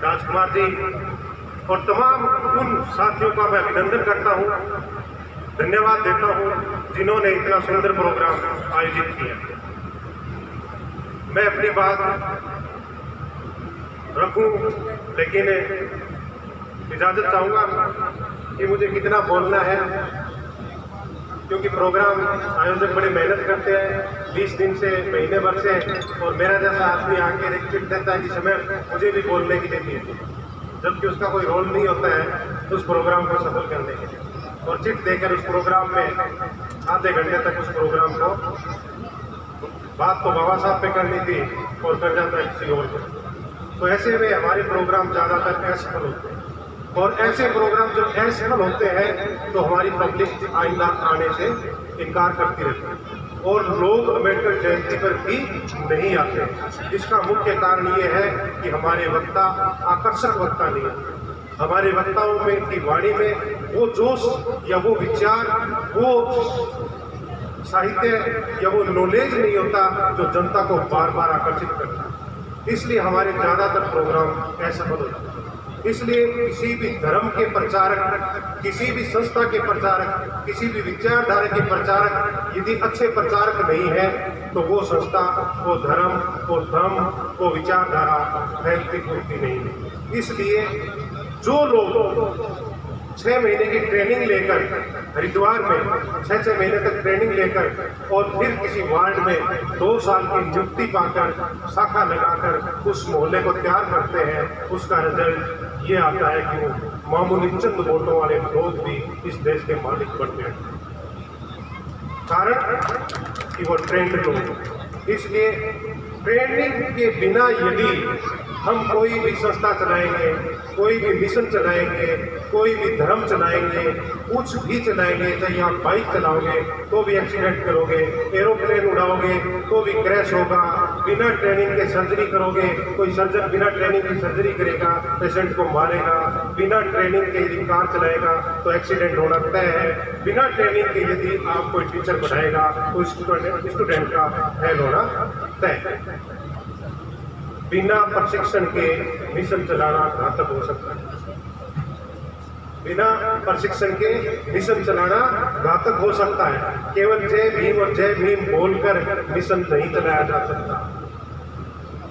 राजकुमार जी और तमाम उन साथियों का मैं अभिनंदन करता हूँ, धन्यवाद देता हूँ जिन्होंने इतना सुंदर प्रोग्राम आयोजित किया। मैं अपनी बात रखूं, लेकिन इजाज़त चाहूँगा कि मुझे कितना बोलना है, क्योंकि प्रोग्राम आयोजक बड़ी मेहनत करते हैं 20 दिन से, महीने भर से, और मेरा जैसा आदमी आके रिक्वेस्ट देता है कि समय मुझे भी बोलने के लिए दीजिए, जबकि उसका कोई रोल नहीं होता है उस प्रोग्राम को सफल करने के लिए, और चिट देकर उस प्रोग्राम में आधे घंटे तक उस प्रोग्राम को बात तो बाबा साहब पे करनी थी और कर जाता है किसी और को। तो ऐसे में हमारे प्रोग्राम ज़्यादातर असफल होते हैं, और ऐसे प्रोग्राम जब असफल होते हैं तो हमारी पब्लिक आइंदा आने से इनकार करती रहती है और लोग अम्बेडकर जयंती पर भी नहीं आते। इसका मुख्य कारण ये है कि हमारे वक्ता आकर्षक वक्ता नहीं है। हमारे वक्ताओं में की वाणी में वो जोश या वो विचार, वो साहित्य या वो नॉलेज नहीं होता जो जनता को बार बार आकर्षित करता है। इसलिए हमारे ज़्यादातर प्रोग्राम असफल होते हैं। इसलिए किसी भी धर्म के प्रचारक, किसी भी संस्था के प्रचारक, किसी भी विचारधारा के प्रचारक यदि अच्छे प्रचारक नहीं है तो वो संस्था, वो धर्म, वो वो विचारधारा फैलती फूलती नहीं है। इसलिए जो लोग 6 महीने की ट्रेनिंग लेकर हरिद्वार में 6 महीने तक ट्रेनिंग लेकर और फिर किसी वार्ड में 2 साल की नियुक्ति पाकर शाखा लगाकर उस मोहल्ले को तैयार करते हैं, उसका रिजल्ट ये आता है कि वो मामूली चंद वोटों वाले लोग भी इस देश के मालिक बनते हैं, कारण कि वो ट्रेंड लोग। इसलिए ट्रेनिंग के बिना यदि हम कोई भी संस्था चलाएंगे, कोई भी मिशन चलाएंगे, कोई भी धर्म चलाएंगे, कुछ भी चलाएंगे, चाहे आप बाइक चलाओगे तो भी एक्सीडेंट करोगे, एरोप्लेन उड़ाओगे तो भी क्रैश होगा, बिना ट्रेनिंग के सर्जरी करोगे, कोई सर्जन बिना ट्रेनिंग की सर्जरी करेगा, पेशेंट को मारेगा, बिना ट्रेनिंग के यदि कार चलाएगा तो एक्सीडेंट होना तय है, बिना ट्रेनिंग के यदि आप कोई टीचर पढ़ाएगा तो स्टूडेंट का फेल होना तय है। बिना प्रशिक्षण के मिशन चलाना घातक हो सकता है। बिना प्रशिक्षण के मिशन चलाना घातक हो सकता है। केवल जय भीम और जय भीम बोलकर मिशन नहीं चलाया जा सकता।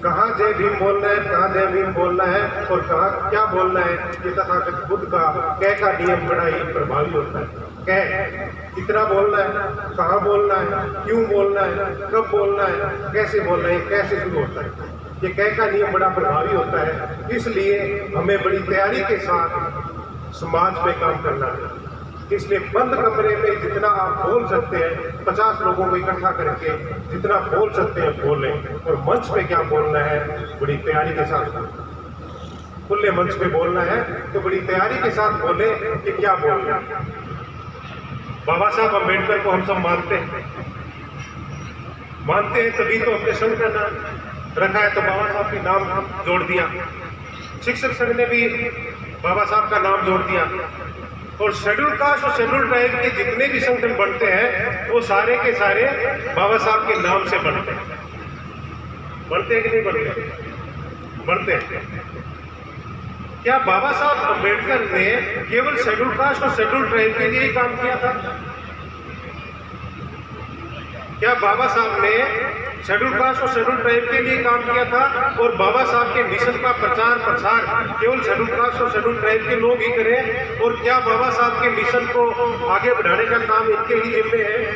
कहाँ जय भीम बोलना है, कहाँ जय भीम बोलना है और कहाँ क्या बोलना है, ये तथागत बुद्ध का कै का नियम बड़ा ही प्रभावी होता है। कै कितना बोलना है, कहाँ बोलना है, क्यों बोलना है, कब बोलना है, कैसे बोलना है, कैसे शुरू होता है, ये कै का नियम बड़ा प्रभावी होता है। इसलिए हमें बड़ी तैयारी के साथ समाज में काम करना है। इसलिए बंद कमरे में जितना आप बोल सकते हैं, 50 लोगों को इकट्ठा करके जितना बोल सकते हैं बोलें, और मंच पे क्या बोलना है बड़ी तैयारी के साथ। खुले मंच पे बोलना है तो बड़ी तैयारी के साथ बोले कि क्या बोलना है। बाबा साहब अम्बेडकर को हम सब मानते हैं तभी तो अपने संघ का नाम रखा है, तो बाबा साहब के नाम जोड़ दिया। शिक्षक संघ ने भी बाबा साहब का नाम जोड़ दिया, और शेड्यूल कास्ट और शेड्यूल ट्राइब के जितने भी संगठन बनते हैं वो सारे के सारे बाबा साहब के नाम से बनते हैं। बनते हैं कि नहीं बनते? बनते हैं। क्या बाबा साहब अम्बेडकर ने केवल शेड्यूल कास्ट और शेड्यूल ट्राइब के लिए ही काम किया था? क्या बाबा साहब ने शेड्यूल कास्ट और शेड्यूल ट्राइब के लिए काम किया था और बाबा साहब के मिशन का प्रचार प्रसार केवल शेड्यूल कास्ट और शेड्यूल ट्राइब के लोग ही करें? और क्या बाबा साहब के मिशन को आगे बढ़ाने का काम इनके ही जिम्मे है?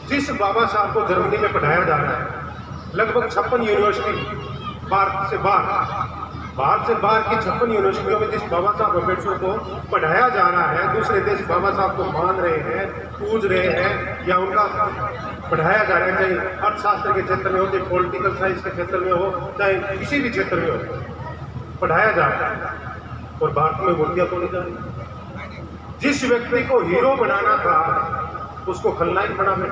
जिस बाबा साहब को जर्मनी में पढ़ाया जा रहा है, लगभग 56 यूनिवर्सिटी भारत से बाहर की 56 यूनिवर्सिटियों में जिस बाबा साहब अम्बेडकर को पढ़ाया जा रहा है, दूसरे देश बाबा साहब को मान रहे हैं, पूज रहे हैं, या उनका पढ़ाया जा रहा है, चाहे अर्थशास्त्र के क्षेत्र में हो, चाहे पॉलिटिकल साइंस के क्षेत्र में हो, चाहे किसी भी क्षेत्र में हो, पढ़ाया जा रहा है, और भारत में मूर्तियां तोड़ी जा रही। जिस व्यक्ति को हीरो बनाना था उसको खलनायक बना दे।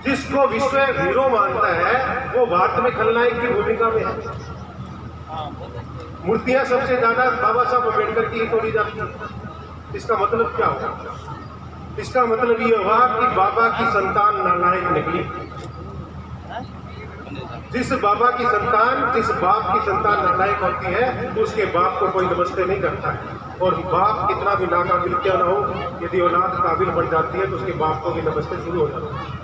जिसको विश्व हीरो मानता है वो भारत में खलनायक की भूमिका में है। मूर्तियां सबसे ज्यादा बाबा साहब अम्बेडकर की ही तोड़ी जाती है। इसका मतलब क्या होगा? इसका मतलब ये हुआ कि बाबा की संतान नालायक निकली। जिस बाबा की संतान, जिस बाप की संतान नालायक होती है, उसके बाप को कोई नमस्ते नहीं करता है। और बाप कितना भी नाकाबिल क्यों ना हो, यदि औलाद काबिल बन जाती है तो उसके बाप को भी नमस्ते शुरू हो जाता है।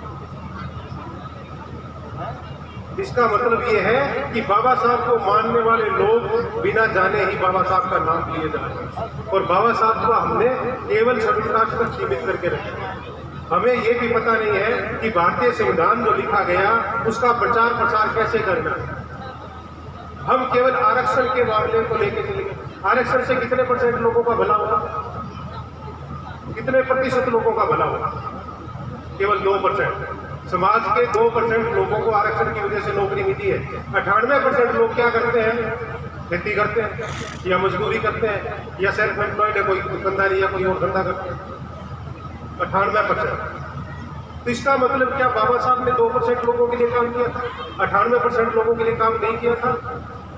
इसका मतलब ये है कि बाबा साहब को मानने वाले लोग बिना जाने ही बाबा साहब का नाम लिए जा रहे हैं। और बाबा साहब को हमने केवल शेड्यूल कास्ट तक सीमित करके रखा। हमें ये भी पता नहीं है कि भारतीय संविधान जो लिखा गया उसका प्रचार प्रसार कैसे करना है। हम केवल आरक्षण के मामले को लेकर चले गए। आरक्षण से कितने % लोगों का भला होगा? कितने प्रतिशत लोगों का भला होगा? केवल 2%। समाज के 2% लोगों को आरक्षण की वजह से नौकरी मिली है। 98% लोग क्या करते हैं? खेती करते हैं या मजदूरी करते हैं या सेल्फ एम्प्लॉयड है, कोई दुकानदारी या कोई और धंधा करते हैं। 98%। तो इसका मतलब क्या बाबा साहब ने 2% लोगों के लिए काम किया था? 98% लोगों के लिए काम नहीं किया था?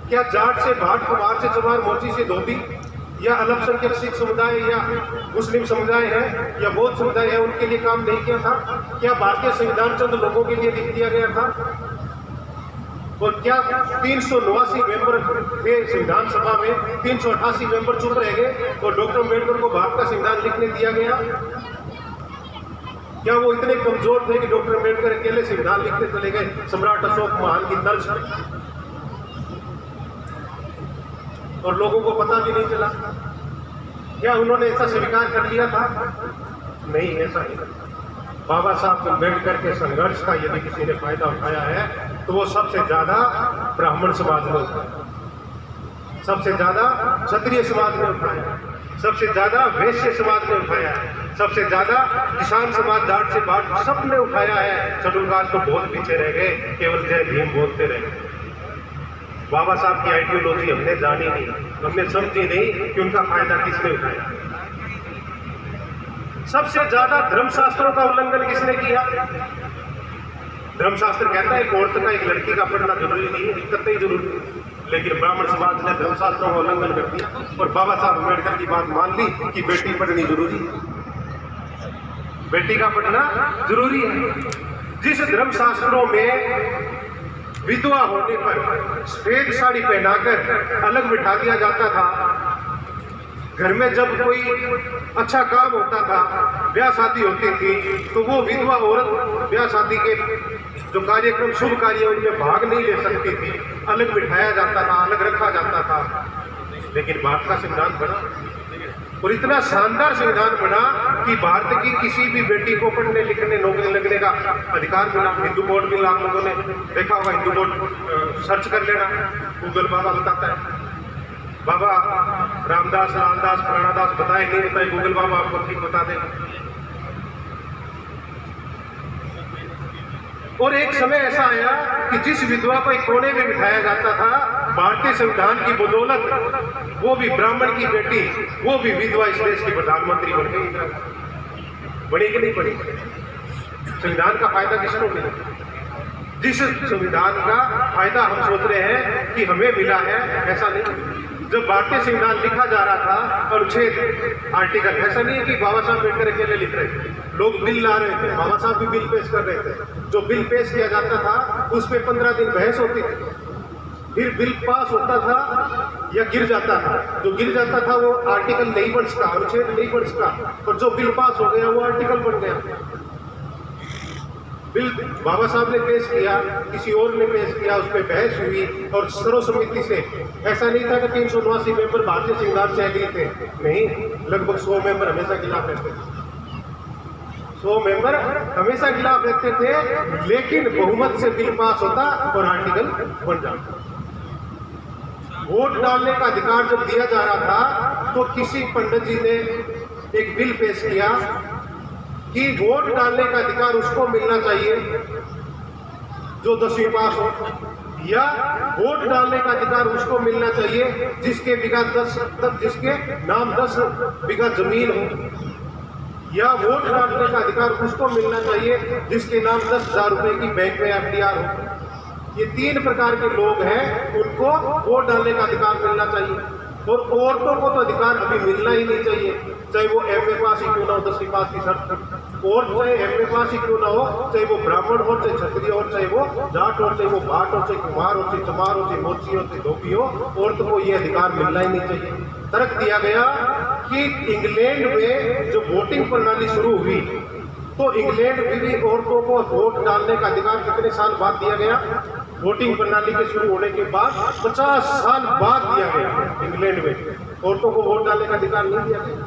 क्या जाट से भाट, कुमार से चमार, मोची से धोबी या अल्पसंख्यक सिख समुदाय या मुस्लिम समुदाय है या बौद्ध समुदाय है, उनके लिए काम नहीं किया था? क्या भारतीय संविधान चंद लोगों के लिए लिख दिया गया था? और क्या 389 मेंबर थे संविधान सभा में, 388 मेंबर चुप रह गए और डॉक्टर अम्बेडकर को भारत का संविधान लिखने दिया गया? क्या वो इतने कमजोर थे कि डॉक्टर अम्बेडकर अकेले संविधान लिखने चले गए सम्राट अशोक महान की तर्ज पर, और लोगों को पता भी नहीं चला? क्या उन्होंने ऐसा स्वीकार कर लिया था? नहीं, ऐसा नहीं। बाबा साहब अम्बेडकर के संघर्ष का यदि किसी ने फायदा उठाया है तो वो सबसे ज्यादा ब्राह्मण समाज ने उठाया, सबसे ज्यादा क्षत्रिय समाज ने उठाया, सबसे ज्यादा वैश्य समाज ने उठाया है, सबसे ज्यादा किसान समाज, जाट से बाट, सबने उठाया है। शेड्यूल कास्ट तो बहुत पीछे रह गए, केवल जय भीम बोलते रह गए। बाबा साहब की आइडियोलॉजी हमने जानी नहीं, हमने समझी नहीं कि उनका फायदा किसने उठाया। सबसे ज्यादा धर्मशास्त्रों का उल्लंघन किसने किया? धर्मशास्त्र कहता है एक औरत का, एक लड़की का पढ़ना जरूरी नहीं है, कतई जरूरी नहीं। लेकिन ब्राह्मण समाज ने धर्मशास्त्रों का उल्लंघन कर दिया और बाबा साहब अम्बेडकर की बात मान ली कि बेटी पढ़नी जरूरी है, बेटी का पढ़ना जरूरी है। जिस धर्मशास्त्रों में विधवा होने पर सफेद साड़ी पहनाकर अलग बिठा दिया जाता था, घर में जब कोई अच्छा काम होता था, ब्याह शादी होती थी, तो वो विधवा औरत ब्याह शादी के जो कार्यक्रम, शुभ कार्य, उनमें भाग नहीं ले सकती थी, अलग बिठाया जाता था, अलग रखा जाता था। लेकिन भारत का संविधान बना और इतना शानदार संविधान बना कि भारत की किसी भी बेटी को पढ़ने लिखने नौकरी लगने का अधिकार मिला। हिंदू बोर्ड मिला, आप लोगों ने देखा होगा, हिंदू बोर्ड सर्च कर लेना, गूगल बाबा बताता है। बाबा रामदास, रामदास, प्राणादास बताए नहीं बताए, गूगल बाबा आपको ठीक बता देगा। और एक समय ऐसा आया कि जिस विधवा को एक कोने में बिठाया जाता था, भारतीय संविधान की बदौलत वो भी ब्राह्मण की बेटी, वो भी विधवा इस देश की प्रधानमंत्री बन गई। बनी कि नहीं बनी? संविधान का फायदा किसको मिला? जिस संविधान का फायदा हम सोच रहे हैं कि हमें मिला है, ऐसा नहीं। जब भारतीय संविधान लिखा जा रहा था और 6 आर्टिकल, ऐसा नहीं है कि बाबा साहब अम्बेडकर अकेले लिख रहे थे, लोग बिल ला रहे थे, बाबा साहब भी बिल पेश कर रहे थे। जो बिल पेश किया जाता था उस पर 15 दिन बहस होती थी, फिर बिल पास होता था या गिर जाता था। जो गिर जाता था वो आर्टिकल नहीं बन सका, अनुच्छेद नहीं बन सका, और जो बिल पास हो गया वो आर्टिकल बन गया। बिल बाबा साहब ने पेश किया, किसी और ने पेश किया, उस पर बहस हुई और सर्वसम्मति से। ऐसा नहीं था कि 389 मेंबर भारतीय संविधान से एग्री थे, नहीं, लगभग 100 मेंबर हमेशा खिलाफ रहते थे। 100 मेंबर हमेशा खिलाफ रहते थे, लेकिन बहुमत से बिल पास होता और आर्टिकल बन जाता। वोट डालने का अधिकार जब दिया जा रहा था तो किसी पंडित जी ने एक बिल पेश किया कि वोट डालने का अधिकार उसको मिलना चाहिए जो 10वीं पास हो, या वोट डालने का अधिकार उसको मिलना चाहिए जिसके जिसके नाम 10 बीघा जमीन हो, या वोट डालने का अधिकार उसको मिलना चाहिए जिसके नाम 10,000 रुपए की बैंक में FDR हो। ये 3 प्रकार के लोग हैं, उनको वोट डालने का अधिकार मिलना चाहिए। और औरतों को तो अधिकार अभी मिलना ही नहीं चाहिए, चाहे वो MA पास ही क्यों ना हो, 10वीं पास की शर्त और चाहे एमए पास ही क्यों ना हो, चाहे वो ब्राह्मण हो, चाहे क्षत्रिय हो, चाहे वो जाट हो, चाहे वो भाट हो, चाहे कुमार हो, चाहे चमार हो, चाहे मोची हो, चाहे धोबी हो, औरत को ये अधिकार मिलना ही नहीं चाहिए। तर्क दिया गया कि इंग्लैंड में जो वोटिंग प्रणाली शुरू हुई तो इंग्लैंड में भी औरतों को वोट डालने का अधिकार कितने साल बाद दिया गया? वोटिंग प्रणाली के शुरू होने के बाद 50 साल बाद दिया गया। इंग्लैंड में औरतों को वोट डालने का अधिकार नहीं दिया गया।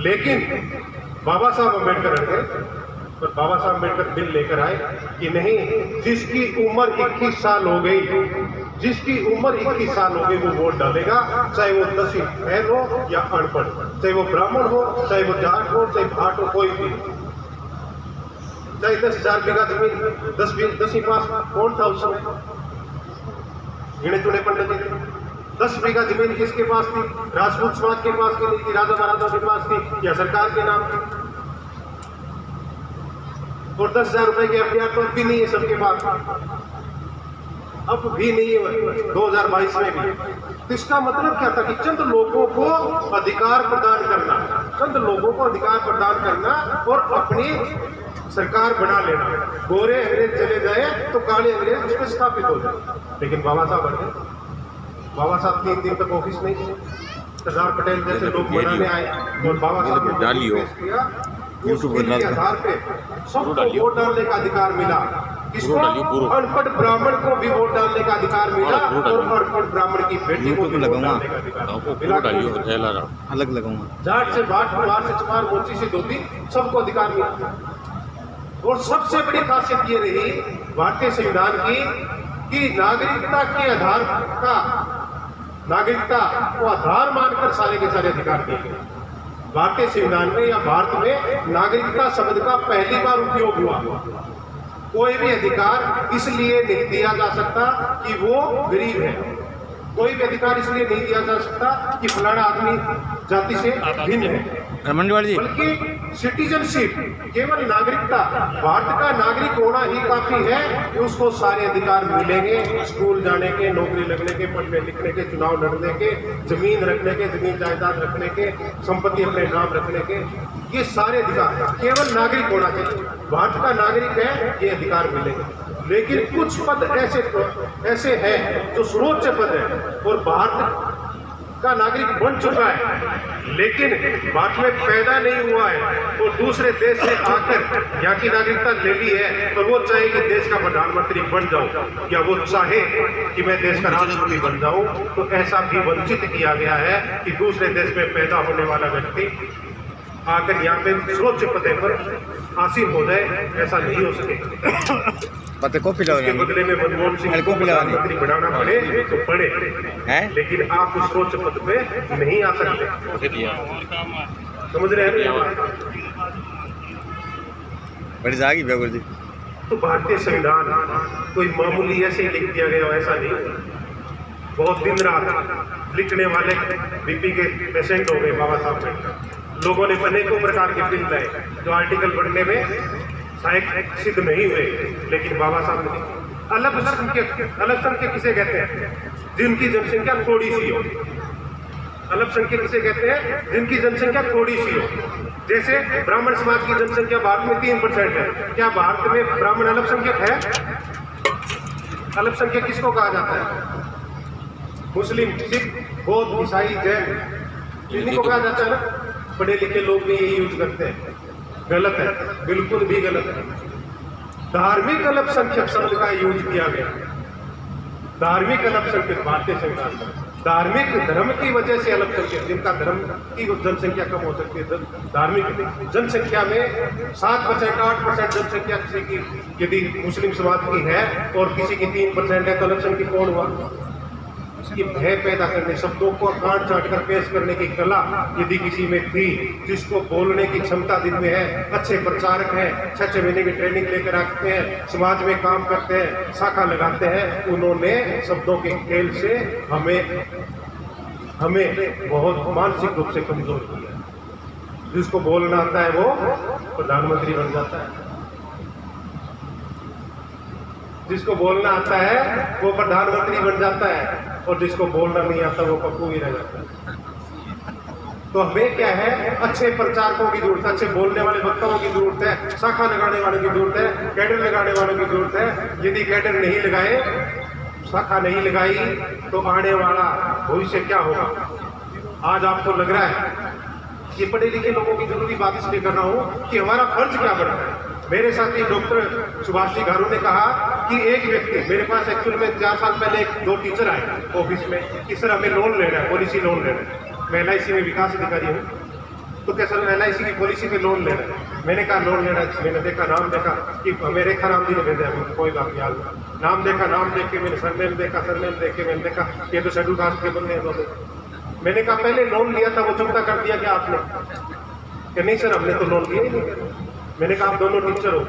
लेकिन बाबा साहब अम्बेडकर हट गए और बाबा साहब अम्बेडकर बिल लेकर आए कि नहीं, जिसकी उम्र 21 साल हो गई, जिसकी उम्र 21 साल हो गई वो वोट डालेगा, चाहे वो 10वीं फेल हो या अनपढ़, चाहे वो ब्राह्मण हो, चाहे वो जाट हो, चाहे भाट हो, कोई भी, चाहे 10,000 बीघा जमीन 10वीं पास कौन था उस समय? गिने चुने पंडित जी। 10 बीघा जमीन किसके पास थी? राजपूत समाज के पास की नहीं थी, राजा महाराजा के पास थी या सरकार के नाम थी? और 10,000 रुपए के एफडीआर तो अब भी नहीं है सबके पास, अब भी नहीं है 2022 में भी। तो इसका मतलब क्या था कि चंद लोगों को अधिकार प्रदान करना, चंद लोगों को अधिकार प्रदान करना और अपनी सरकार बना लेना। गोरे अंग्रेज चले जाए तो काले अंग्रेज उस पर स्थापित हो जाए। लेकिन बाबा साहब बन गए। बाबा साहब 3 दिन तक ऑफिस नहीं थे। सरदार पटेल जैसे लोग बनाने आए और बाबा साहब ने डालियो उसके आधार पे सबको वोट डालने का अधिकार मिला। किसको? अनपढ़ ब्राह्मण को भी वोट डालने का अधिकार मिला और अनपढ़ ब्राह्मण की बेटी को भी वोट डालने का अधिकार। अलग लगाऊंगा। जाट से भाट, कुमार से चमार, मोची से धोबी, सबको अधिकार मिला। और सबसे बड़ी खासियत ये रही भारतीय संविधान की कि नागरिकता के आधार का, नागरिकता को आधार मानकर सारे के सारे अधिकार दिए गए। भारतीय संविधान में या भारत में नागरिकता शब्द का पहली बार उपयोग हुआ। कोई भी अधिकार इसलिए नहीं दिया जा सकता कि वो गरीब है, कोई भी अधिकार इसलिए नहीं दिया जा सकता कि फलाना आदमी जाति से भिन्न है, बल्कि सिटीजनशिप, केवल नागरिकता, भारत का नागरिक होना ही काफी है कि उसको सारे अधिकार मिलेंगे। स्कूल जाने के, नौकरी लगने के, पढ़ने लिखने के, चुनाव लड़ने के, जमीन रखने के, जमीन जायदाद रखने के, संपत्ति अपने नाम रखने के, ये सारे अधिकार केवल नागरिक होना चाहिए। भारत का नागरिक है, ये अधिकार मिलेंगे। लेकिन कुछ पद ऐसे हैं जो सर्वोच्च पद है और भारत का नागरिक बन चुका है लेकिन भारत में पैदा नहीं हुआ है और दूसरे देश से आकर यहाँ की नागरिकता ले ली है, तो वो चाहे कि देश का प्रधानमंत्री बन जाऊं या वो चाहे कि मैं देश का राष्ट्रपति बन जाऊं, तो ऐसा भी वंचित किया गया है कि दूसरे देश में पैदा होने वाला व्यक्ति आकर यहाँ पे सर्वोच्च पद पर हासिल हो जाए, ऐसा नहीं हो सके। उसके बदले में मनमोहन सिंह को प्रधानमंत्री बनाना पड़े तो पड़े, लेकिन आप उस सर्वोच्च पद पे नहीं आ सकते। समझ रहे हैं? तो भारतीय संविधान कोई मामूली ऐसे ही लिख दिया गया, ऐसा नहीं। बहुत दिन रात लिखने वाले बीपी के पेशेंट हो गए बाबा साहब में। लोगों ने अनेकों प्रकार के बिल लाए जो आर्टिकल पढ़ने में शायद सिद्ध नहीं हुए, लेकिन बाबा साहब ने अल्पसंख्यक किसे कहते हैं? जिनकी जनसंख्या थोड़ी सी हो। अल्पसंख्यक किसे कहते हैं? जिनकी जनसंख्या थोड़ी सी हो। जैसे ब्राह्मण समाज की जनसंख्या भारत में 3% है, क्या भारत में ब्राह्मण अल्पसंख्यक है? अल्पसंख्यक किसको कहा जाता है? मुस्लिम, सिख, बौद्ध, ईसाई, जैन, इन्हीं को कहा जाता है ना। पढ़े लिखे लोग भी यही यूज करते हैं। गलत है, बिल्कुल भी गलत है। धार्मिक अल्पसंख्यक शब्द का यूज किया गया। धार्मिक अल्पसंख्यक भारतीय संविधान में धार्मिक धर्म की वजह से अल्पसंख्यक, जिनका धर्म की जनसंख्या कम हो सकती है, धार्मिक जनसंख्या में 7%, 8% जनसंख्या किसी की यदि मुस्लिम समाज की है और किसी की 3% है, तो अल्पसंख्यक कौन हुआ? ये भय पैदा करने, शब्दों को काट चाट कर पेश करने की कला यदि किसी में थी, जिसको बोलने की क्षमता दिन में है, अच्छे प्रचारक हैं, 6 महीने की ट्रेनिंग लेकर आते हैं, समाज में काम करते हैं, शाखा लगाते हैं, उन्होंने शब्दों के खेल से हमें बहुत मानसिक रूप से कमजोर किया। जिसको बोलना आता है वो प्रधानमंत्री बन जाता है, जिसको बोलना आता है वो प्रधानमंत्री बन जाता है और जिसको बोलना नहीं आता वो पप्पू ही रह जाता है। तो हमें क्या है, अच्छे प्रचारकों की जरूरत है, अच्छे बोलने वाले वक्ताओं की जरूरत है, शाखा लगाने वालों की जरूरत है, कैडर लगाने वालों की जरूरत है। यदि कैडर नहीं लगाए, शाखा नहीं लगाई, तो आने वाला भविष्य क्या होगा। आज आपको लग रहा है, ये पढ़े लिखे लोगों की जरूरी बात इसलिए कर रहा हूँ कि हमारा फर्ज क्या बनता है। मेरे साथी डॉक्टर सुभाष जी घारू ने कहा कि एक व्यक्ति, मेरे पास एक्चुअल में 4 साल पहले 2 टीचर आए ऑफिस में कि सर हमें लोन लेना है, पॉलिसी लोन लेना है। मैं LIC में विकास अधिकारी हूँ, तो क्या सर LIC की पॉलिसी पे लोन लेना है। मैंने कहा लोन लेना है। मैंने देखा, नाम देखा कि मेरे रेखा राम जी ने भेजा है, कोई बात नहीं, हाल नाम देखा, नाम देख के मैंने सरनेम देखा, सरनेम देख के मैंने देखा ये तो शेड्यूल कास्ट के बंदे हैं। मैंने कहा पहले लोन लिया था वो चुकता कर दिया क्या आपने? कि नहीं सर हमने तो लोन लिया ही नहीं। मैंने कहा आप दोनों टीचर हो,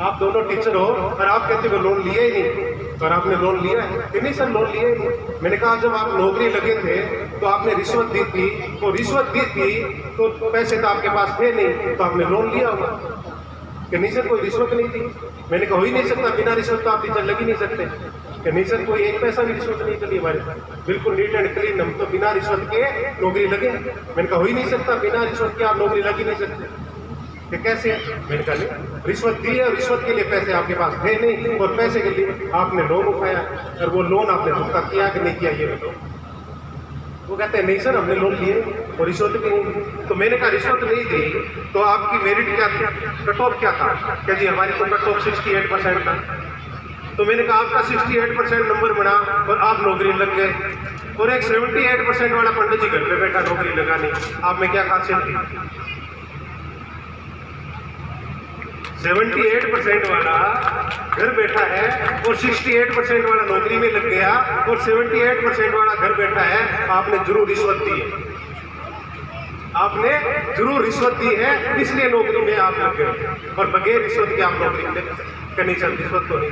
आप दोनों टीचर हो और आप कहते हो लोन लिया ही नहीं, और आपने लोन लिया है? कि नहीं सर लोन लिया ही नहीं। मैंने कहा जब आप नौकरी लगे थे तो आपने रिश्वत दी थी, तो रिश्वत दी थी तो पैसे तो आपके पास थे नहीं, तो आपने लोन लिया होगा। कि नहीं सर कोई रिश्वत नहीं थी। मैंने कहा हो ही नहीं सकता, बिना रिश्वत तो आप टीचर लग ही नहीं सकते। कि नहीं सर कोई एक पैसा भी रिश्वत नहीं चली हमारे साथ, बिल्कुल नीट एंड क्लीन, हम तो बिना रिश्वत के नौकरी लगे। मैंने कहा हो ही नहीं सकता, बिना रिश्वत के आप नौकरी लग ही नहीं सकते। कि कैसे? मैंने कहा नहीं, रिश्वत दी है और रिश्वत के लिए पैसे आपके पास थे नहीं, और पैसे के लिए आपने लोन उठाया, और वो लोन आपने चुकता किया कि नहीं किया ये बताओ। वो कहते हैं नहीं सर हमने लोन लिए और रिश्वत भी नहीं। तो मैंने कहा रिश्वत नहीं दी तो आपकी मेरिट क्या थी, कट ऑफ क्या था? क्या जी हमारी तो कट ऑफ 68% था। तो मैंने कहा आपका 68% नंबर बना और आप नौकरी लग गए, और एक 78% वाला पंडित जी घर पे बैठा नौकरी लगा नहीं, आप में क्या खासियत थी? 78% वाला घर बैठा है और 68% वाला नौकरी में लग गया, और 78% वाला घर बैठा है, आपने जरूर रिश्वत दी है, आपने जरूर रिश्वत दी है, इसलिए नौकरी में आप लग गए, और बगैर रिश्वत के आप नौकरी में करनी चाहिए, रिश्वत तो नहीं।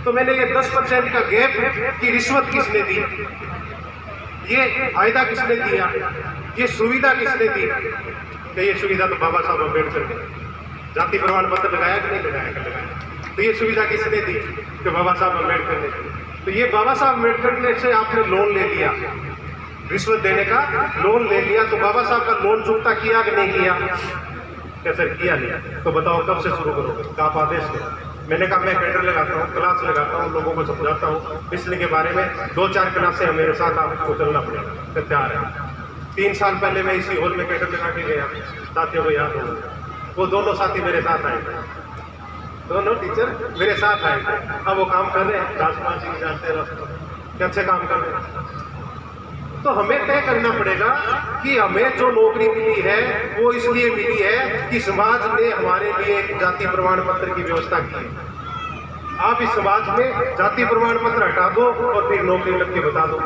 तो मैंने ये 10% का गैप कि रिश्वत किसने दी, ये फायदा किसने दिया, ये सुविधा किसने दी? कि ये सुविधा तो बाबा साहब अम्बेडकर ने जाति प्रमाण पत्र लगाया कि नहीं लगाया? तो ये सुविधा किसने दी? कि बाबा साहब अम्बेडकर ने। तो ये बाबा साहब अम्बेडकर ने से आपने लोन ले लिया, रिश्वत देने का लोन ले लिया, तो बाबा साहब का लोन चुकता किया कि नहीं किया? क्या सर किया नहीं? तो बताओ कब से शुरू करोगे? आप आदेश दें। मैंने कहा मैं कैडर लगाता हूँ, क्लास लगाता हूँ, लोगों को समझाता हूँ इसलिए के बारे में, 2-4 क्लास से मेरे साथ आपको चलना पड़ेगा, तो तैयार है। 3 साल पहले मैं इसी हॉल में कैडर लगा के गया, साथियों को याद हो, वो दोनों साथी मेरे साथ आए थे, दोनों टीचर मेरे साथ आए थे। अब वो काम कर रहे हैं, राजकुमार जी जानते हैं कि अच्छे काम कर रहे हैं। तो हमें तय करना पड़ेगा कि हमें जो नौकरी मिली है वो इसलिए मिली है कि समाज ने हमारे लिए एक जाति प्रमाण पत्र की व्यवस्था की है। आप इस समाज में जाति प्रमाण पत्र हटा दो और फिर नौकरी लग के बता दो।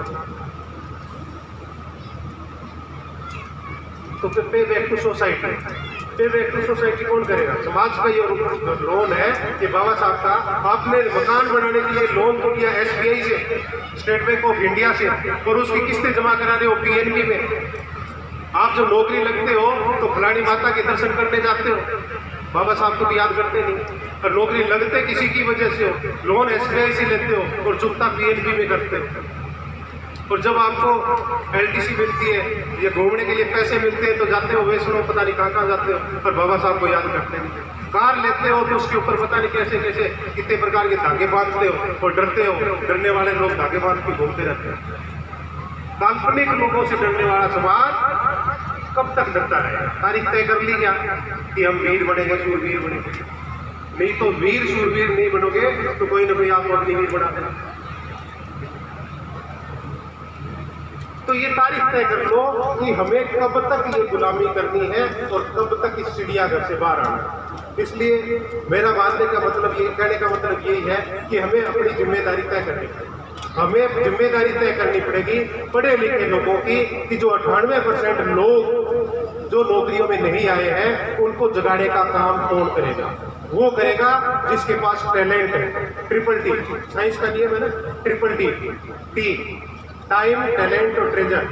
तो फिर पे बैक टू सोसाइटी, पे बैक टू सोसाइटी कौन करेगा? समाज का ये लोन है कि बाबा साहब का, आपने मकान बनाने के लिए लोन तो किया SBI से, स्टेट बैंक ऑफ इंडिया से, और उसकी किस्तें जमा करा रहे हो PNB में। आप जब नौकरी लगते हो तो फलानी माता के दर्शन करने जाते हो, बाबा साहब को तो याद करते नहीं, और नौकरी लगते किसी की वजह से हो, लोन SBI से लेते हो और चुकता PNB में करते हो। और जब आपको LTC मिलती है या घूमने के लिए पैसे मिलते हैं तो जाते हो वैष्णो, पता नहीं कहाँ जाते हो, और बाबा साहब को याद करते हैं। कार लेते हो तो उसके ऊपर पता नहीं कैसे कैसे कितने प्रकार के धागे बांधते हो और डरते हो, डरने वाले लोग धागे बांध के घूमते रहते हैं। काल्पनिक लोगों से डरने वाला समाज कब तक डरता रहेगा? तारीख तय कर ली क्या कि हम वीर बनेंगे, शूरवीर बनेंगे? नहीं तो वीर शूरवीर नहीं बनोगे तो कोई ना कोई आपको अपनी वीर बना देना। तो ये तारीख तय कर लो कि हमें कब तक ये गुलामी करनी है और कब तक इस चिड़ियाघर से बाहर आना। इसलिए मेरा मानने का मतलब ये, कहने का मतलब यही है कि हमें अपनी जिम्मेदारी तय करनी पड़ेगी। हमें जिम्मेदारी तय करनी पड़ेगी पढ़े लिखे लोगों की कि जो 98% लोग जो नौकरियों में नहीं आए हैं उनको जगाने का काम कौन करेगा? वो करेगा जिसके पास टैलेंट है। TTT साइंस का नियम है ना, T टाइम, टैलेंट और ट्रेजर।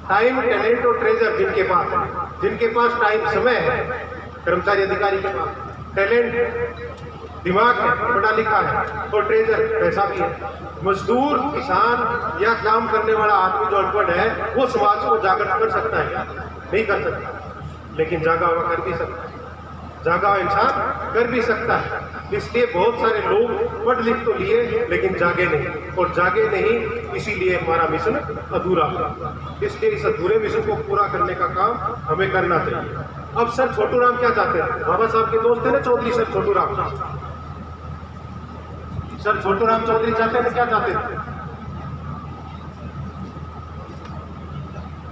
टाइम, टैलेंट और ट्रेजर जिनके पास है, जिनके पास टाइम समय है, कर्मचारी अधिकारी के पास टैलेंट दिमाग है, पढ़ा लिखा है, और ट्रेजर पैसा भी है। मजदूर, किसान या काम करने वाला आदमी जो अनपढ़ है वो समाज को जागृत कर सकता है क्या? नहीं कर सकता, लेकिन जागा हुआ कर भी सकता है, जागा हुआ इंसान कर भी सकता है। इसलिए बहुत सारे लोग पढ़ लिख तो लिए लेकिन जागे नहीं, और जागे नहीं इसीलिए हमारा मिशन अधूरा हुआ। इसलिए इस अधूरे मिशन को पूरा करने का काम हमें करना चाहिए। अब सर छोटू राम क्या चाहते हैं? बाबा साहब के दोस्त थे ना चौधरी सर छोटू राम, सर छोटू राम चौधरी चाहते थे, क्या चाहते थे?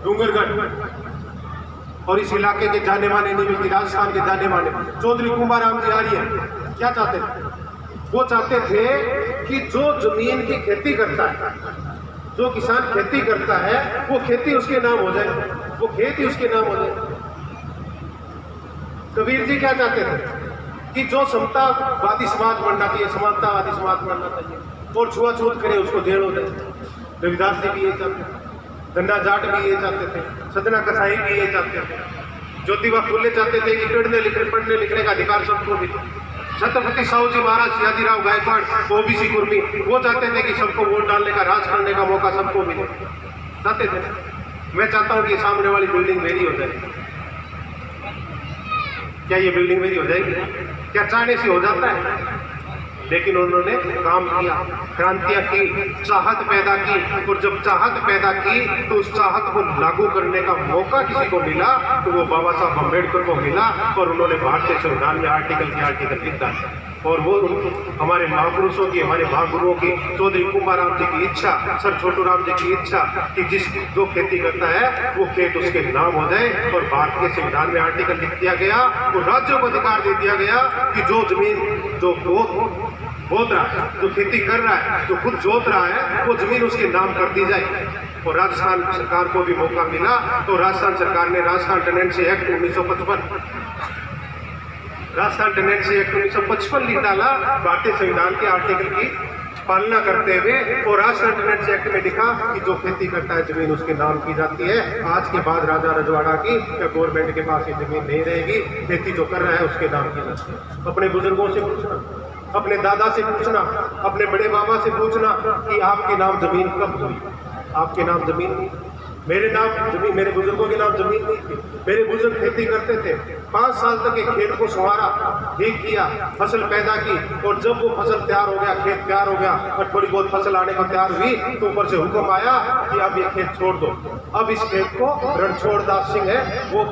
डूंगरगढ़ और इस इलाके के जाने माने निवासी, राजस्थान के जाने माने चौधरी कुंभाराम जी आर्य क्या चाहते थे? वो चाहते थे कि जो जमीन की खेती करता है, जो किसान खेती करता है, वो खेती उसके नाम हो जाए, वो खेती उसके नाम हो जाए। कबीर जी क्या चाहते थे? कि जो समतावादी समाज बनना चाहिए, समानतावादी समाज बनना चाहिए, और छुआछूत करे उसको जेल हो जाए। रविदास जी भी ये चाहते थे, गन्ना जाट भी ये चाहते थे, सतना कसाई भी ये चाहते थे, ज्योतिबा फुले चाहते थे कि पढ़ने लिखने का अधिकार सबको मिले, छत्रपति साहू जी महाराज, सियाजीराव गायकवाड़, ओबीसी कुर्मी, वो चाहते थे कि सबको वोट डालने का, राज करने का मौका सबको मिले, चाहते थे। मैं चाहता हूँ कि सामने वाली बिल्डिंग मेरी हो जाए। क्या ये बिल्डिंग मेरी हो जाएगी? क्या चाहने से हो जाता है? लेकिन उन्होंने काम किया, क्रांतियां की, चाहत पैदा की, और जब चाहत पैदा की तो उस चाहत को लागू करने का मौका किसी को मिला तो वो बाबा साहब अम्बेडकर को मिला, और उन्होंने भारतीय संविधान में आर्टिकल लिखा। और वो हमारे महापुरुषों की, हमारे महागुरुओं की, चौधरी कुंभाराम जी की इच्छा, सर छोटू राम जी की इच्छा कि जो खेती करता है वो खेत उसके नाम हो जाए, और भारतीय संविधान में आर्टिकल लिख दिया गया, और राज्यों को अधिकार दे दिया गया कि जो जमीन जो बोत रहा है, जो खेती कर रहा है, जो खुद जोत रहा है, वो जमीन उसके नाम कर दी जाए। और राजस्थान सरकार को भी मौका मिला, तो राजस्थान सरकार ने राजस्थान टेनेंसी एक्ट 1955 लिख डाला, भारतीय संविधान के आर्टिकल की पालना करते हुए, और राजस्थान टेनेंसी एक्ट में लिखा कि जो खेती करता है जमीन उसके नाम की जाती है। आज के बाद राजा रजवाड़ा की या गवर्नमेंट के पास ये जमीन नहीं रहेगी, खेती जो कर रहा है उसके नाम की जाती है। अपने बुजुर्गों से पूछना, अपने दादा से पूछना, अपने बड़े बाबा से पूछना कि आपके नाम जमीन कब हुई? आपके नाम जमीन नहीं, मेरे नाम जमीन, मेरे बुजुर्गों के नाम जमीन नहीं थी। मेरे बुजुर्ग खेती करते थे, 5 साल तक एक खेत को संवारा, ठीक किया, फसल पैदा की, और जब वो फसल तैयार हो गया, खेत तैयार हो गया और थोड़ी बहुत फसल आने को तैयार हुई तो ऊपर से हुक्म आया कि अब ये खेत छोड़ दो, अब इस खेत को रणछोड़ दास सिंह है वो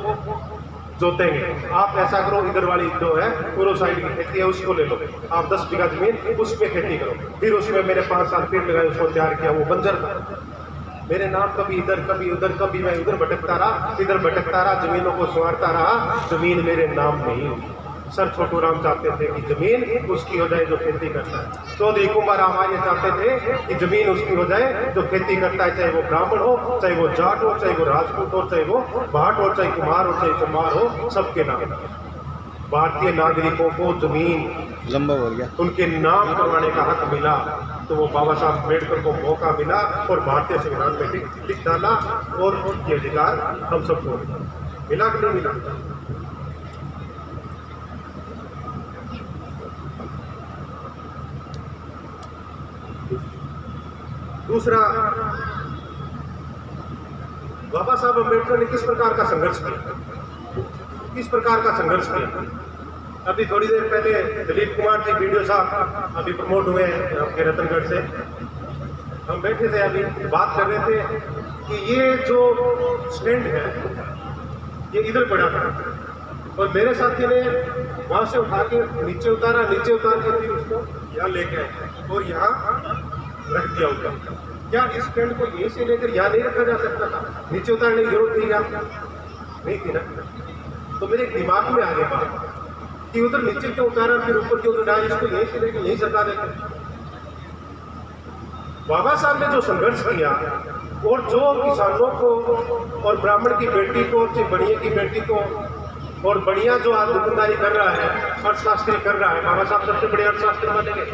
जोतेंगे, आप ऐसा करो, इधर वाली जो है पूर्व साइड की खेती है उसको ले लो, आप 10 बीघा जमीन उसमें खेती करो। फिर उसमें मैंने 5 साल फिर लगाए, उसको तैयार किया, वो बंजर था। मेरे नाम कभी इधर कभी उधर, कभी मैं उधर भटकता रहा, इधर भटकता रहा, जमीनों को संवारता रहा, जमीन मेरे नाम नहीं हुई। सर छोटू राम चाहते थे कि जमीन उसकी हो जाए जो खेती करता है। चौधरी कुंभाराम आर्य चाहते थे कि जमीन उसकी हो जाए जो खेती करता है, चाहे वो ब्राह्मण हो, चाहे वो जाट हो, चाहे वो राजपूत हो, चाहे वो भाट हो, चाहे कुमार हो, चाहे चमार हो, सबके नाम। भारतीय नागरिकों को जमीन लंबा हो गया उनके नाम करवाने का हक मिला, तो वो बाबा साहब अम्बेडकर को मौका मिला और भारतीय संविधान में लिख डाला, और ये अधिकार हम सबको मिला कि नहीं मिला? दूसरा, बाबा साहब अम्बेडकर ने किस प्रकार का संघर्ष किया, किस प्रकार का संघर्ष किया? अभी थोड़ी देर पहले दिलीप कुमार जी वीडियो साहब अभी प्रमोट हुए हैं आपके रतनगढ़ से, हम बैठे थे अभी बात कर रहे थे कि ये जो स्टैंड है ये इधर पड़ा था, और मेरे साथी ने वहां से उठा के नीचे उतारा, नीचे उतार के फिर उसको यहाँ लेके आए और यहाँ रख दिया ऊपर। क्या इस स्टैंड को यहीं से लेकर यहाँ नहीं रखा जा सकता था? नीचे उतारने की जरूरत थी क्या? नहीं थी ना। तो मेरे दिमाग में आ गया बात कि उधर नीचे क्यों उतारा, फिर ऊपर क्यों उतारा, इसको यहीं से लेकर यहीं सटा देते। बाबा साहब ने जो संघर्ष किया, और जो किसानों को और ब्राह्मण की बेटी को, चाहे बढ़िया की बेटी को, और बढ़िया जो आज दुकानदारी कर रहा है, अर्थशास्त्री कर रहा है, बाबा साहब सबसे बड़े अर्थशास्त्री माने गए।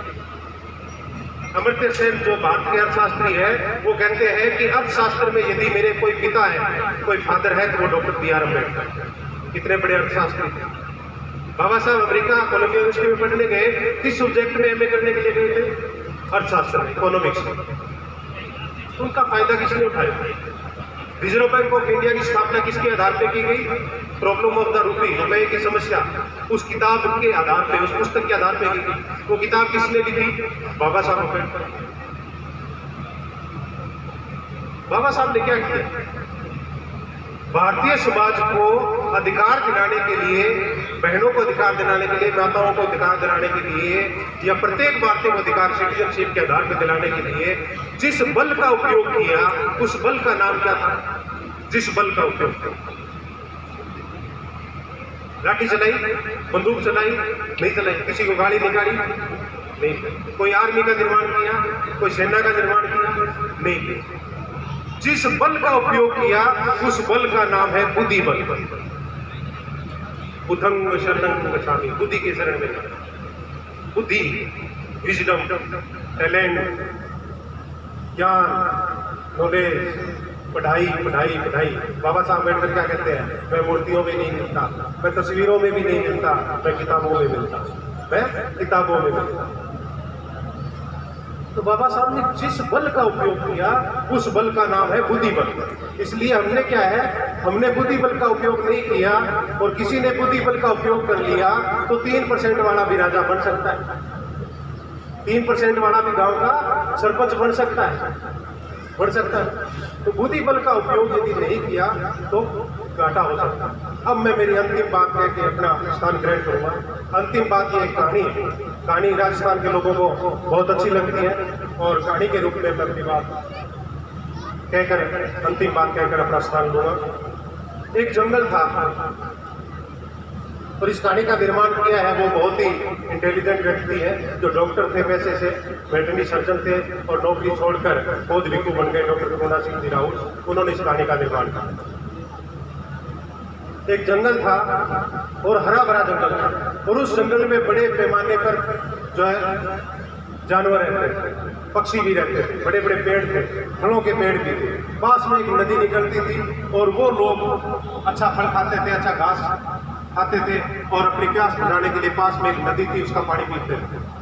अमर्त्य सेन जो भारत के अर्थशास्त्री है, वो कहते हैं कि अर्थशास्त्र में यदि मेरे कोई पिता है, कोई फादर है, तो वो डॉक्टर बी आर अम्बेडकर। कितने बड़े अर्थशास्त्री थे। बाबा साहब अमेरिका कोलंबिया यूनिवर्सिटी में पढ़ने गए, किस सब्जेक्ट में एमए करने के लिए गए थे? अर्थशास्त्र, इकोनॉमिक्स। उनका फायदा किसने उठाया? रिजर्व बैंक ऑफ इंडिया की स्थापना किसके आधार पे की गई? प्रॉब्लम ऑफ द रूपी, रुपए की समस्या, उस किताब के आधार पे, उस पुस्तक के आधार पे की गई। वो किताब किसने लिखी? बाबा साहब अम्बेडकर। बाबा साहब ने क्या किया? भारतीय समाज को अधिकार दिलाने के लिए, बहनों को अधिकार दिलाने के लिए, माताओं को अधिकार दिलाने के लिए, या प्रत्येक भारतीय को अधिकार सिटीजनशिप के आधार पर दिलाने के लिए जिस बल का उपयोग किया, उस बल का नाम क्या था? जिस बल का उपयोग किया, लाठी चलाई, बंदूक चलाई? नहीं चलाई। किसी को गाड़ी निकाली? नहीं। कोई आर्मी का निर्माण किया? कोई सेना का निर्माण किया? नहीं किया। जिस बल का उपयोग किया, उस बल का नाम है बुद्धि बल। बुद्धंग शरणं गच्छामि, बुद्धि के शरण में जाना। बुद्धि, विजडम, टैलेंट, ज्ञान, नॉलेज, पढ़ाई पढ़ाई पढ़ाई। बाबा साहब अम्बेडकर क्या कहते हैं? मैं मूर्तियों में नहीं मिलता, मैं तस्वीरों में भी नहीं मिलता, मैं किताबों में मिलता, मैं किताबों में मिलता। तो बाबा साहब ने जिस बल का उपयोग किया, उस बल का नाम है बुद्धि बल। इसलिए हमने क्या है, हमने बुद्धि बल का उपयोग नहीं किया, और किसी ने बुद्धि बल का उपयोग कर लिया तो 3% वाला भी राजा बन सकता है, 3% वाला भी गांव का सरपंच बन सकता है, बढ़ सकता है। तो बुद्धि बल का उपयोग यदि नहीं किया तो घाटा हो सकता है। अब मैं मेरी अंतिम बात कह के अपना स्थान ग्रहण करूंगा। अंतिम बात ये कहानी है। कहानी राजस्थान के लोगों को बहुत अच्छी लगती है, और कहानी के रूप में मैं अपनी बात कहकर, अंतिम बात कहकर अपना स्थान लूंगा। एक जंगल था, और इस कहानी का निर्माण किया है वो बहुत ही इंटेलिजेंट व्यक्ति है, जो डॉक्टर थे, पैसे से वेटरनरी सर्जन थे, और नौकरी छोड़कर बौद्ध भिक्षु बन गए, डॉक्टर करुणा सिंह जी राउत। उन्होंने इस कहानी का निर्माण किया। एक जंगल था, और हरा भरा जंगल था, और उस जंगल में बड़े पैमाने पर जो है जानवर रहते थे, पक्षी भी रहते थे, बड़े बड़े पेड़ थे, फलों के पेड़ भी थे। पास में एक नदी निकलती थी, और वो लोग अच्छा फल खाते थे, अच्छा घास खाते थे, और अपनी प्यास बुझाने के लिए पास में एक नदी थी, उसका पानी पीते थे।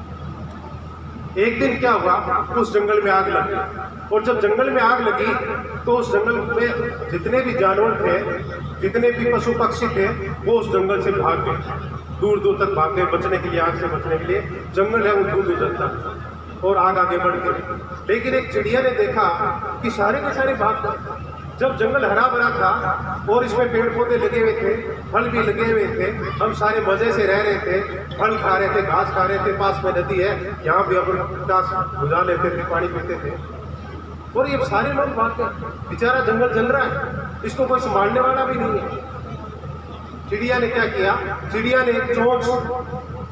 एक दिन क्या हुआ, उस जंगल में आग लगी, और जब जंगल में आग लगी तो उस जंगल में जितने भी जानवर थे, जितने भी पशु पक्षी थे, वो उस जंगल से भाग गए, दूर दूर तक भाग गए, बचने के लिए, आग से बचने के लिए। जंगल है वो दूर दूर चलता, और आग आगे बढ़ गई। लेकिन एक चिड़िया ने देखा कि सारे के सारे भाग गए। जब जंगल हरा भरा था, और इसमें पेड़ पौधे लगे हुए थे, फल भी लगे हुए थे, हम सारे मजे से रह रहे थे, फल खा रहे थे, घास खा रहे थे, पास में नदी है, यहाँ भी अपन प्यास बुझा लेते थे, पानी पीते थे, और ये सारे लोग भाग गए। बेचारा जंगल जल रहा है, इसको कोई संभालने वाला भी नहीं है। चिड़िया ने क्या किया, चिड़िया ने चोंच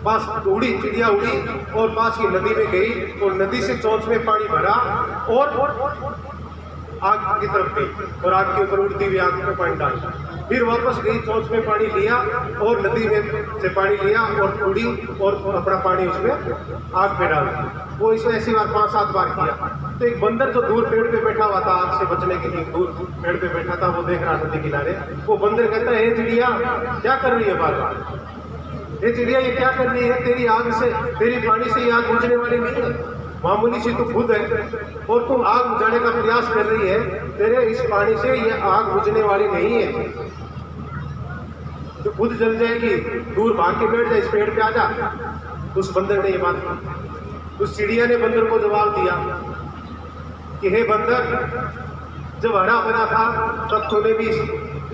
पास उड़ी, चिड़िया उड़ी और पास की नदी में गई, और नदी से चोंच में पानी भरा, और आग की तरफ गई, और आग के ऊपर उड़ती हुई आग में पानी डाला। फिर वापस गई, चोंच में पानी लिया, और नदी में से पानी लिया, और उड़ी, और अपना पानी उसमें आग पे डाल दिया। वो इसे ऐसी बार 5-7 बार किया। तो एक बंदर जो दूर पेड़ पे बैठा हुआ था, आग से बचने के लिए दूर पेड़ पे बैठा था, वो देख रहा नदी किनारे। वो बंदर कहता है, हे चिड़िया क्या कर रही है बार बार? हे चिड़िया ये क्या कर रही है? तेरी आग से, तेरी पानी से ये आग बुझने वाली नहीं है, मामूली सी तो खुद है, और तुम आग बुझाने का प्रयास कर रही है। तेरे इस पानी से ये आग बुझने वाली नहीं है, तो खुद जल जाएगी, दूर भाग के बैठ जा, इस पेड़ पे आ जा। उस बंदर ने ये बात की। उस चिड़िया ने बंदर को जवाब दिया कि हे बंदर, जब हरा भरा था तब तूने भी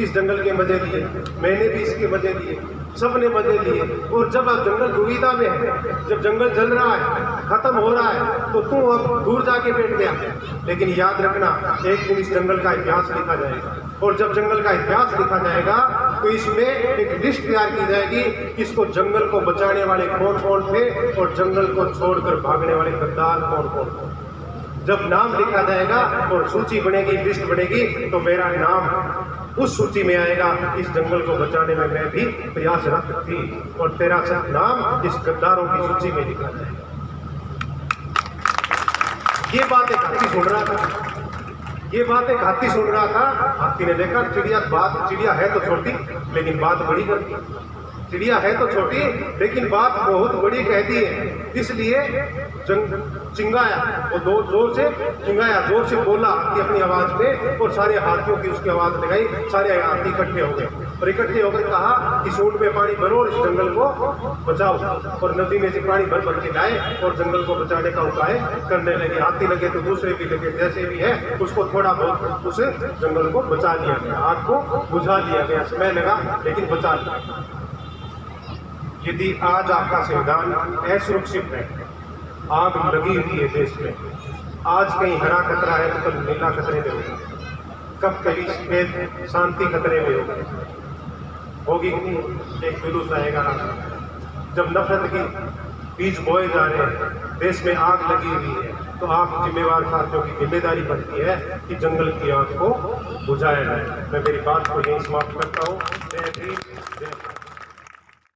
इस जंगल के मजे लिए, मैंने भी इसके मजे लिए, सबने मजे लिए, और जब अब जंगल दुविधा में है, जब जंगल जल रहा है, खत्म हो रहा है, तो तू अब दूर जाके बैठ गया। लेकिन याद रखना, एक दिन इस जंगल का इतिहास लिखा जाएगा, और जब जंगल का इतिहास लिखा जाएगा तो इसमें एक लिस्ट तैयार की जाएगी, इसको जंगल को बचाने वाले कौन कौन थे, और जंगल को छोड़कर भागने वाले गद्दार कौन कौन थे। जब नाम लिखा जाएगा और सूची बनेगी, लिस्ट बनेगी, तो मेरा नाम उस सूची में आएगा। इस जंगल को बचाने में मैं भी प्रयासरत थी, और तेरा सब नाम इस गद्दारों की सूची में लिखा जाएगा। ये बात एक हाथी सुन रहा था, ये बात एक हाथी सुन रहा था। हाथी ने देखा चिड़िया है तो छोटी, लेकिन बात बड़ी कर दी। चिड़िया है तो छोटी, लेकिन बात बहुत बड़ी कह दी है, इसलिए चिंगाया, वो जोर से चिंगाया, जोर से बोला हाथी अपनी आवाज में, और सारे हाथियों की उसकी आवाज लगाई, सारे हाथी इकट्ठे हो गए और इकट्ठे होकर कहा कि सूंड में पानी भरो और इस जंगल को बचाओ, और नदी में से पानी भर भर के लाए और जंगल को बचाने का उपाय करने लगे। हाथी लगे तो दूसरे भी लगे, जैसे भी है उसको थोड़ा बहुत उस जंगल को बचा लिया गया, आग को बुझा लिया गया, समय लगा लेकिन बचा लिया। यदि आज आपका संविधान असुरक्षित है, आग लगी हुई है देश में, आज कहीं हरा खतरा है तो कल नीला खतरे में होगा, कब कभी सफेद शांति खतरे में होगी कि नहीं। एक जुलूस आएगा जब नफरत की बीज बोए जा रहे हैं, देश में आग लगी हुई है, तो आप जिम्मेवार साथियों की जिम्मेदारी बनती है कि जंगल की आग को बुझाया जाए। मैं मेरी बात को यहीं समाप्त करता हूँ। जय भीम, जय